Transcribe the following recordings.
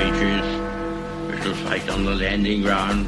speeches, which will fight on the landing ground.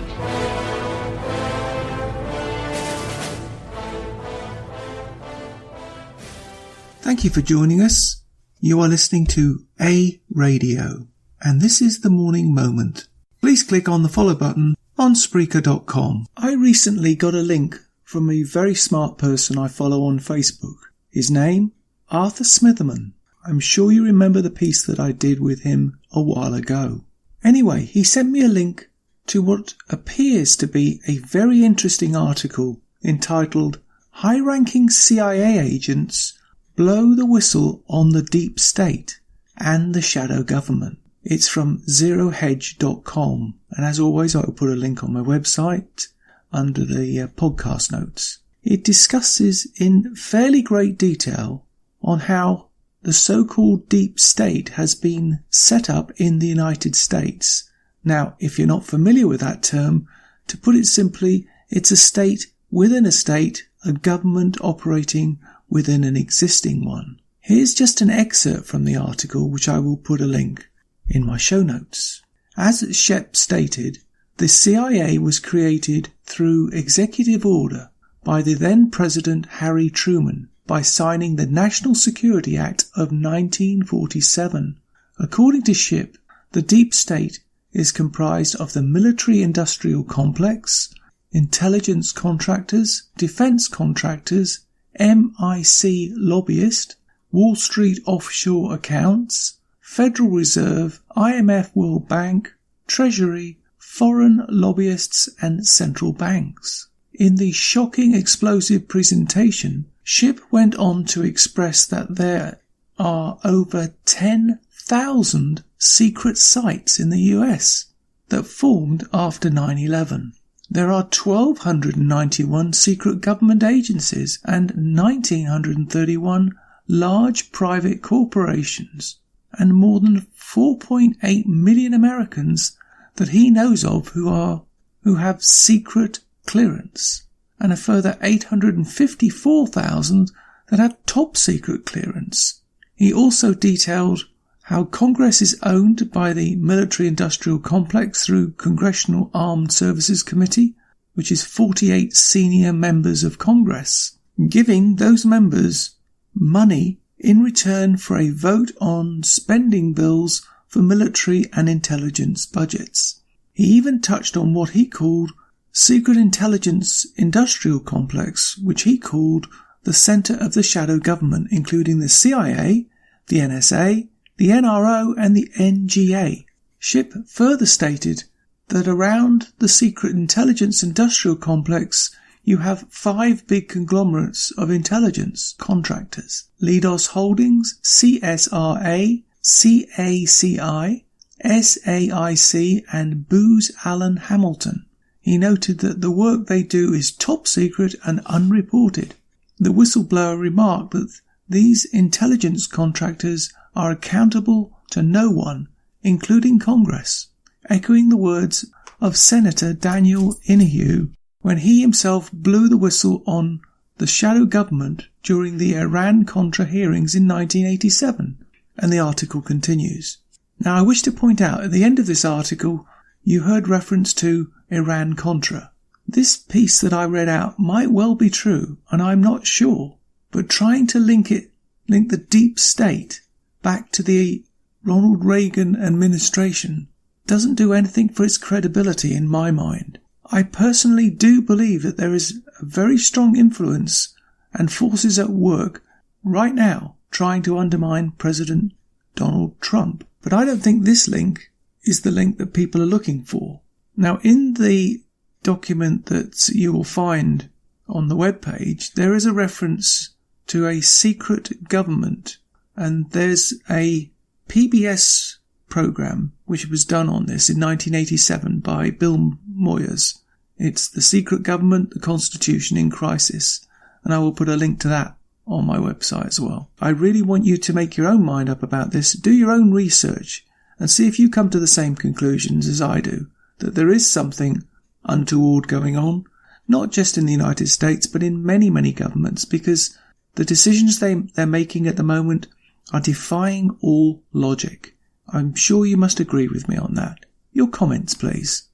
Thank you for joining us. You are listening to A Radio, and this is the Morning Moment. Please click on the follow button on Spreaker.com. I recently got a link from a very smart person I follow on Facebook. His name, Arthur Smitherman. I'm sure you remember the piece that I did with him a while ago. Anyway, he sent me a link to what appears to be a very interesting article entitled High-Ranking CIA Agents Blow the Whistle on the Deep State and the Shadow Government. It's from zerohedge.com, and as always I will put a link on my website under the podcast notes. It discusses in fairly great detail on how the so-called deep state has been set up in the United States. Now, if you're not familiar with that term, to put it simply, it's a state within a state, a government operating within an existing one. Here's just an excerpt from the article, which I will put a link in my show notes. As Shep stated, the CIA was created through executive order by the then President Harry Truman by signing the National Security Act of 1947. According to Ship, the deep state is comprised of the military-industrial complex, intelligence contractors, defense contractors, MIC lobbyists, Wall Street offshore accounts, Federal Reserve, IMF World Bank, Treasury, foreign lobbyists and central banks. In the shocking explosive presentation, Ship went on to express that there are over 10,000 secret sites in the US that formed after 9/11. There are 1,291 secret government agencies and 1,931 large private corporations, and more than 4.8 million Americans that he knows of who have secret clearance, and a further 854,000 that have top secret clearance. He also detailed how Congress is owned by the military-industrial complex through Congressional Armed Services Committee, which is 48 senior members of Congress, giving those members money in return for a vote on spending bills for military and intelligence budgets. He even touched on what he called Secret Intelligence Industrial Complex, which he called the center of the shadow government, including the CIA, the NSA, the NRO and the NGA. Ship further stated that around the secret intelligence industrial complex you have 5 big conglomerates of intelligence contractors: Leidos Holdings, CSRA, CACI, SAIC and Booz Allen Hamilton. He noted that the work they do is top secret and unreported. The whistleblower remarked that these intelligence contractors are accountable to no one, including Congress, echoing the words of Senator Daniel Inouye when he himself blew the whistle on the shadow government during the Iran-Contra hearings in 1987. And the article continues. Now I wish to point out at the end of this article you heard reference to Iran-Contra. This piece that I read out might well be true, and I'm not sure, but trying to link the deep state back to the Ronald Reagan administration doesn't do anything for its credibility in my mind. I personally do believe that there is a very strong influence and forces at work right now trying to undermine President Donald Trump. But I don't think this link is the link that people are looking for. Now, in the document that you will find on the webpage, there is a reference to a secret government, and there's a PBS program which was done on this in 1987 by Bill Moyers. It's The Secret Government, the Constitution in Crisis, and I will put a link to that on my website as well. I really want you to make your own mind up about this, do your own research, and see if you come to the same conclusions as I do, that there is something untoward going on, not just in the United States, but in many, many governments, because the decisions they're making at the moment are defying all logic. I'm sure you must agree with me on that. Your comments, please.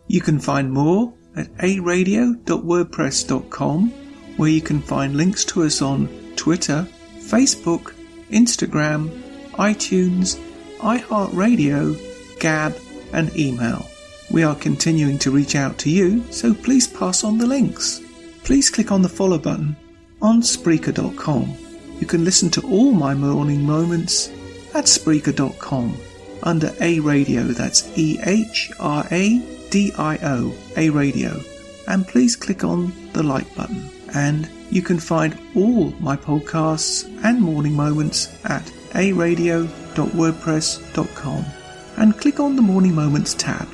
You can find more at aradio.wordpress.com, where you can find links to us on Twitter, Facebook, Instagram, iTunes, iHeartRadio, Gab and email. We are continuing to reach out to you, so please pass on the links. Please click on the follow button on Spreaker.com. You can listen to all my morning moments at Spreaker.com under A Radio, that's EHRADIO, A Radio, and please click on the like button. And you can find all my podcasts and morning moments at aradio.wordpress.com and click on the Morning Moments tab.